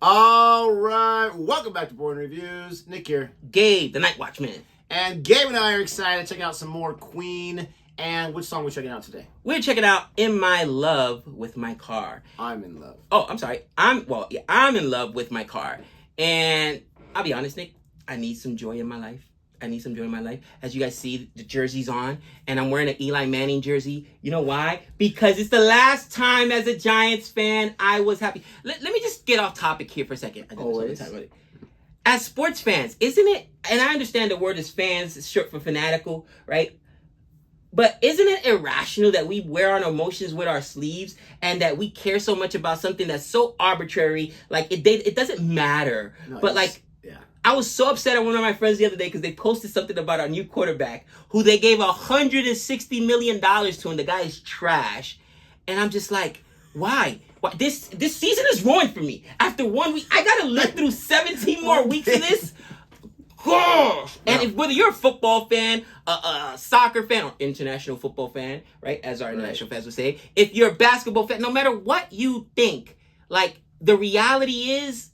All right, welcome back to Boring Reviews. Nick here. Gabe, the Night Watchman. And Gabe and I are excited to check out some more Queen. And which song are we checking out today? We're checking out In My Love with My Car. I'm in love. Oh, I'm sorry. I'm in love with my car. And I'll be honest, Nick, I need some joy in my life. As you guys see, the jersey's on, and I'm wearing an Eli Manning jersey. You know why? Because it's the last time as a Giants fan I was happy. Let me just get off topic here for a second. Always. As sports fans, isn't it, and I understand the word is fans, it's short for fanatical, right? But isn't it irrational that we wear our emotions with our sleeves and that we care so much about something that's so arbitrary? Like, it doesn't matter. No, but, like, yeah. I was so upset at one of my friends the other day because they posted something about our new quarterback who they gave $160 million to, and the guy is trash. And I'm just like, why? This season is ruined for me. After 1 week, I got to live through 17 more weeks of this. Gosh! And whether you're a football fan, a soccer fan, or international football fan, right, as our international fans would say, if you're a basketball fan, no matter what you think, like, the reality is,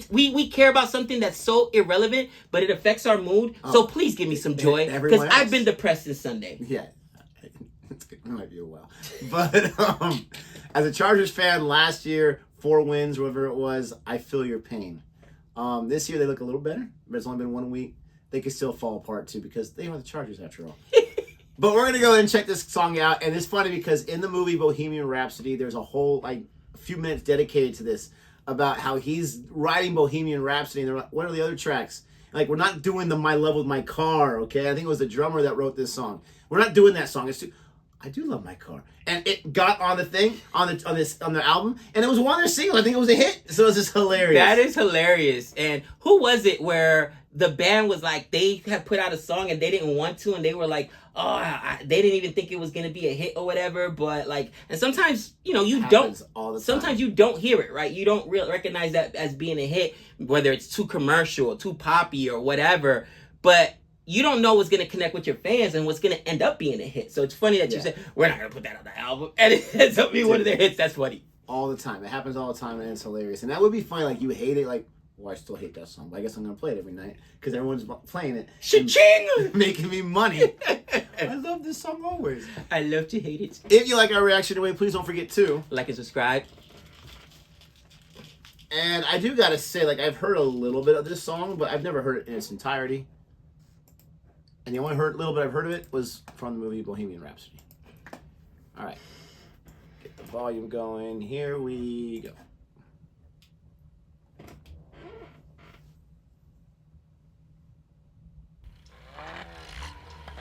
we care about something that's so irrelevant, but it affects our mood. So please give me some joy, because I've been depressed since Sunday. Yeah, it might be a while. But as a Chargers fan, last year, 4 wins, whatever it was, I feel your pain. This year they look a little better, but it's only been 1 week. They could still fall apart too because they are the Chargers after all. But we're gonna go ahead and check this song out, and it's funny because in the movie Bohemian Rhapsody, there's a whole a few minutes dedicated to this about how he's writing Bohemian Rhapsody, and they're like, "What are the other tracks?" Like, we're not doing the My Love with My Car, okay? I think it was the drummer that wrote this song. We're not doing that song. I do love my car, and it got on the thing on the album, and it was one of their singles. I think it was a hit, so it's just hilarious. That is hilarious. And who was it where the band was like, they had put out a song and they didn't want to, and they were like, they didn't even think it was gonna be a hit or whatever. But like, and sometimes you don't. All the time. Sometimes you don't hear it, right? You don't recognize that as being a hit, whether it's too commercial, or too poppy, or whatever. But you don't know what's going to connect with your fans and what's going to end up being a hit. So it's funny that you said, we're not going to put that on the album. And it ends up being one of their hits. That's funny. All the time. It happens all the time, and it's hilarious. And that would be funny. Like, you hate it. Like, well, I still hate that song, but I guess I'm going to play it every night because everyone's playing it. Cha-ching! Making me money. I love this song always. I love to hate it. If you like our reaction anyway, please don't forget to like and subscribe. And I do got to say, like, I've heard a little bit of this song, but I've never heard it in its entirety. And the only little bit I've heard of it was from the movie Bohemian Rhapsody. All right. Get the volume going. Here we go.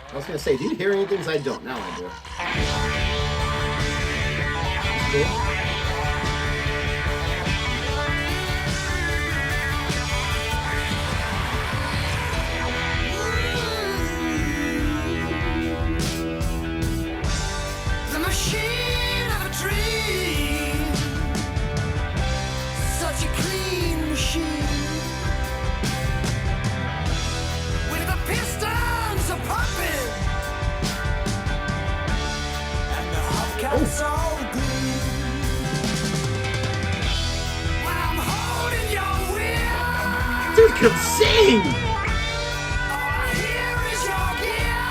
I was going to say, do you hear anything? Because I don't. Now I do. That's cool. So good. When I'm holding your will, dude can sing. all I hear is your gear.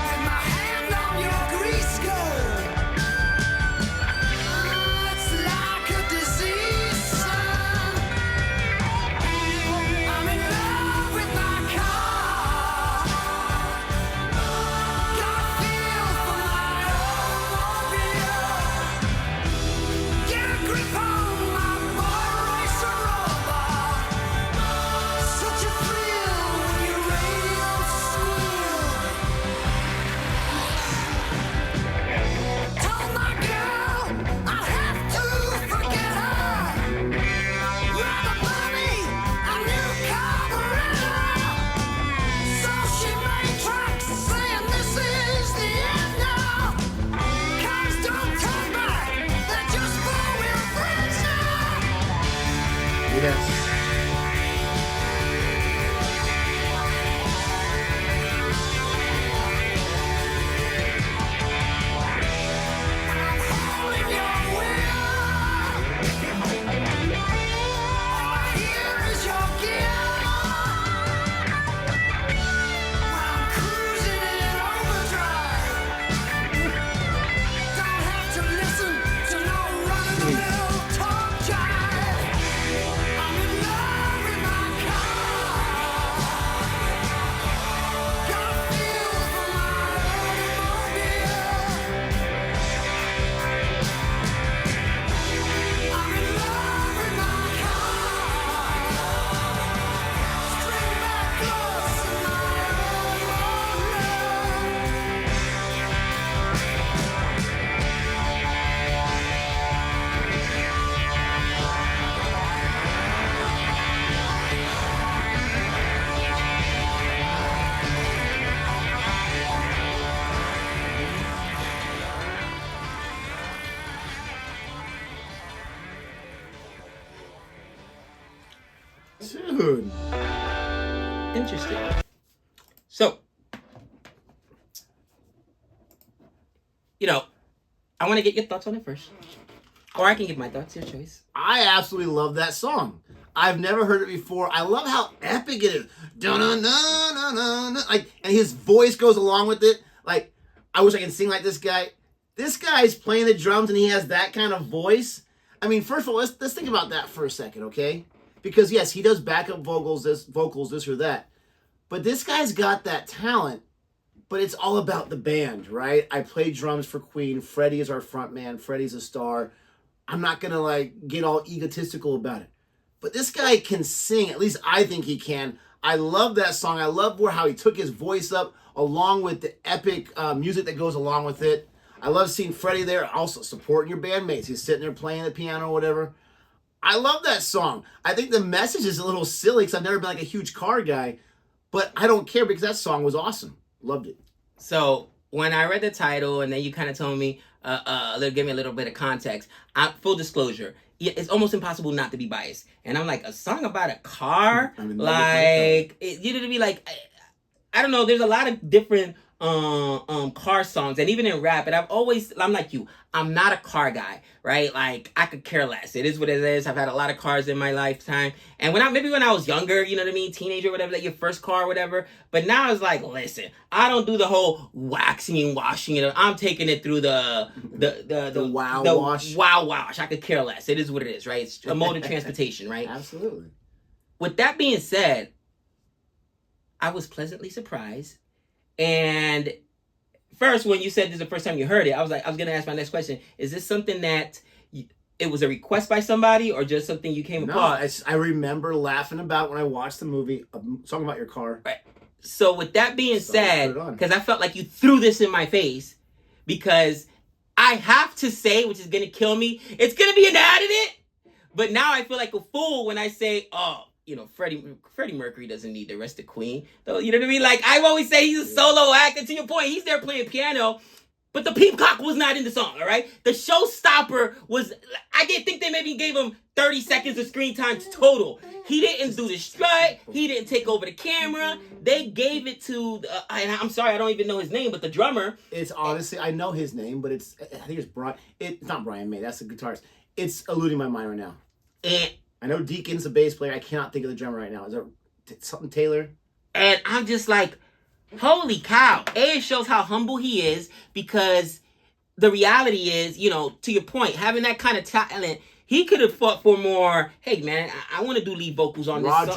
With my hand on your grease gun, it's like a disease, son. I'm in love with my car. Got a feel for my automobile. Get a grip on my motor racer robot. Such a thrill when your radio squeal. Told my girl I'd have to forget her. Rather buy me a new carburetor. So she made tracks saying this is the end now. Cars don't turn back, they're just four-wheel friends now. Yes. I'm holding your will. Dude. Interesting. So, I want to get your thoughts on it first. Or I can give my thoughts, your choice. I absolutely love that song. I've never heard it before. I love how epic it is. Dun-dun-dun-dun-dun-dun. Like, and his voice goes along with it. Like, I wish I could sing like this guy. This guy's playing the drums and he has that kind of voice. I mean, first of all, let's think about that for a second, okay? Because yes, he does backup vocals, this or that. But this guy's got that talent, but it's all about the band, right? I play drums for Queen. Freddie is our front man. Freddie's a star. I'm not going to get all egotistical about it. But this guy can sing. At least I think he can. I love that song. I love how he took his voice up along with the epic music that goes along with it. I love seeing Freddie there also supporting your bandmates. He's sitting there playing the piano or whatever. I love that song. I think the message is a little silly because I've never been a huge car guy. But I don't care because that song was awesome. Loved it. So when I read the title and then you kind of told me, give me a little bit of context. Full disclosure, it's almost impossible not to be biased. And I'm like, a song about a car? I don't know. There's a lot of different car songs and even in rap. And I'm like you. I'm not a car guy, right? Like, I could care less. It is what it is. I've had a lot of cars in my lifetime. And when I was younger, you know what I mean? Teenager, whatever, like your first car or whatever. But now it's like, listen, I don't do the whole waxing and washing it. I'm taking it through the wash. Wow wash. I could care less. It is what it is, right? It's a mode of transportation, right? Absolutely. With that being said, I was pleasantly surprised. And first, when you said this is the first time you heard it, I was going to ask my next question. Is this something that it was a request by somebody or just something you came across? I remember laughing about when I watched the movie, a song about your car. Right. So with that being said, because I felt like you threw this in my face, because I have to say, which is going to kill me, it's going to be an ad in it. But now I feel like a fool when I say, Freddie Mercury doesn't need the rest of Queen. Though, you know what I mean? Like, I always say he's a solo act. And to your point, he's there playing piano. But the peacock was not in the song, all right? The showstopper was... I didn't think they maybe gave him 30 seconds of screen time total. He didn't do the strut. He didn't take over the camera. They gave it to... and I'm sorry, I don't even know his name, but the drummer... It's honestly... I know his name, but I think it's Brian... It's not Brian May. That's the guitarist. It's eluding my mind right now. And... I know Deacon's the bass player. I cannot think of the drummer right now. Is there something Taylor? And I'm just like, holy cow. It shows how humble he is because the reality is, to your point, having that kind of talent, he could have fought for more, hey, man, I want to do lead vocals on this song.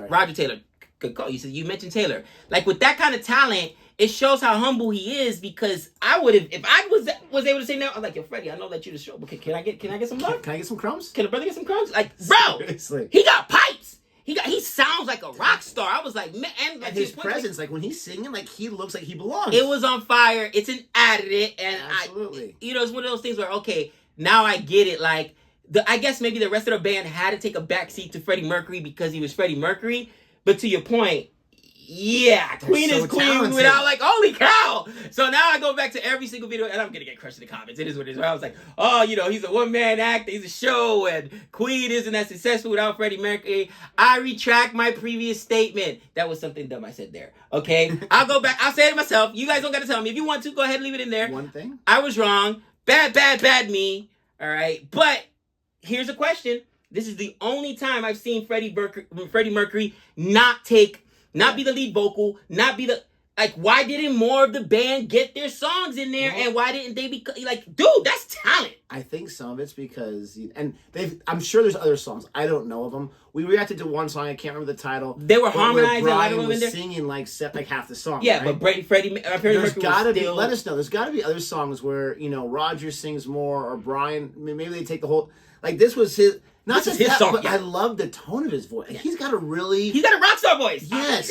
Roger Taylor. Good call. You mentioned Taylor. Like, with that kind of talent, it shows how humble he is because I would have, if I was able to say no, I'm like, yo, Freddie, I know that you the show, but can I get some love? Can I get some crumbs? Can a brother get some crumbs? Like, bro, seriously. He got pipes. He sounds like a rock star. I was like, man, and his presence, like when he's singing, like he looks like he belongs. It was on fire. It's an additive, and absolutely. It's one of those things where okay, now I get it. Like I guess maybe the rest of the band had to take a backseat to Freddie Mercury because he was Freddie Mercury. But to your point, yeah, Queen is Queen talented. Without like, holy cow. So now I go back to every single video and I'm going to get crushed in the comments. It is what it is. I was like, he's a one-man act. He's a show and Queen isn't as successful without Freddie Mercury. I retract my previous statement. That was something dumb I said there. Okay. I'll go back. I'll say it myself. You guys don't got to tell me. If you want to, go ahead and leave it in there. One thing. I was wrong. Bad me. All right. But here's a question. This is the only time I've seen Freddie Mercury not be the lead vocal, not be the... Like, why didn't more of the band get their songs in there? And why didn't they be... Like, dude, that's talent. I think some of it's because... I'm sure there's other songs. I don't know of them. We reacted to one song. I can't remember the title. They were harmonizing. Brian was singing like half the song. Yeah, right? But Freddie Mercury gotta be... Let us know. There's got to be other songs where, Roger sings more or Brian... Maybe they take the whole... Like, this was his... Not just his song, but yeah. I love the tone of his voice. Yeah. He's got a rock star voice. Yes.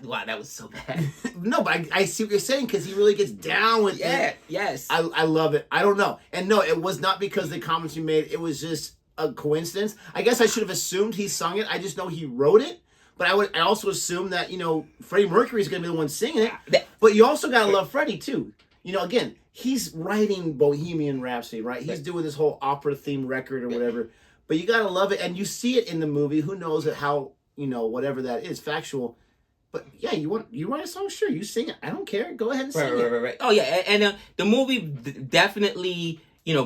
Wow, that was so bad. No, but I see what you're saying because he really gets down with it. Yes. I love it. I don't know. And no, it was not because of the comments you made. It was just a coincidence. I guess I should have assumed he sung it. I just know he wrote it. But I also assume that, Freddie Mercury is going to be the one singing it. But you also got to love Freddie, too. Again, he's writing Bohemian Rhapsody, right? He's doing this whole opera-themed record or whatever. But you gotta love it, and you see it in the movie. Who knows how, whatever that is, factual. But yeah, you write a song, sure, you sing it. I don't care. Go ahead and sing it. Right. Oh yeah, and the movie definitely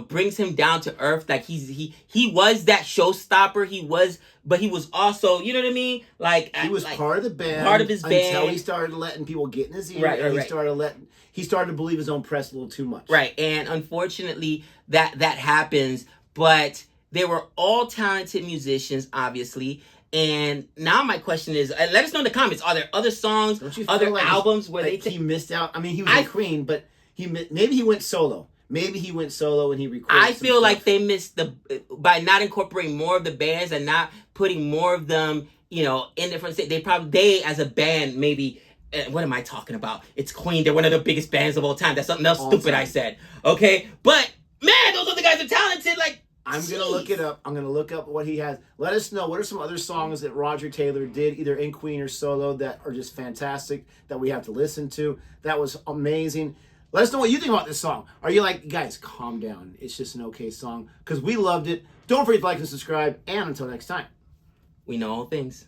brings him down to earth. Like he was that showstopper. But he was also, you know what I mean? Like he was part of the band, part of his band until he started letting people get in his ear. Right. He started to believe his own press a little too much. Right, and unfortunately that happens. But they were all talented musicians, obviously. And now my question is, let us know in the comments, are there other songs, other albums where he missed out? I mean, he was in Queen, but maybe he went solo. Maybe he went solo and he recorded I feel like they missed by not incorporating more of the bands and not putting more of them, in different states. They as a band, maybe, what am I talking about? It's Queen. They're one of the biggest bands of all time. That's something else stupid I said. Okay? But, man, those other guys are talented. Like, I'm going to look it up. I'm going to look up what he has. Let us know, what are some other songs that Roger Taylor did, either in Queen or solo, that are just fantastic, that we have to listen to. That was amazing. Let us know what you think about this song. Are you like, guys, calm down. It's just an okay song. Because we loved it. Don't forget to like and subscribe. And until next time. We know all things.